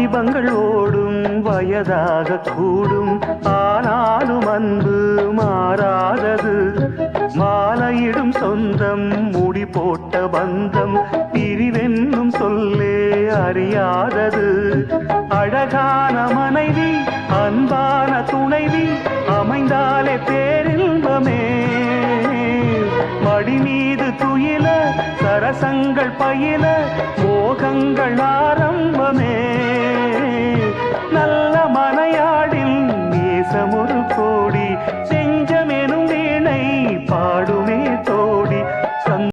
வாலிபங்கள் ஓடும் வயதாக கூடும், ஆனாலும் அன்பு மாறாதது. மாலையிடும் சொந்தம் முடி போட்ட பந்தம் பிரிவென்னும் சொல்லே அறியாதது. அழகான மனைவி அன்பான துணைவி அமைந்தாலே பேரின்பமே. மடி மீது துயில சரசங்கள் பயில மோகங்கள் ஆரம்பமே. நல்ல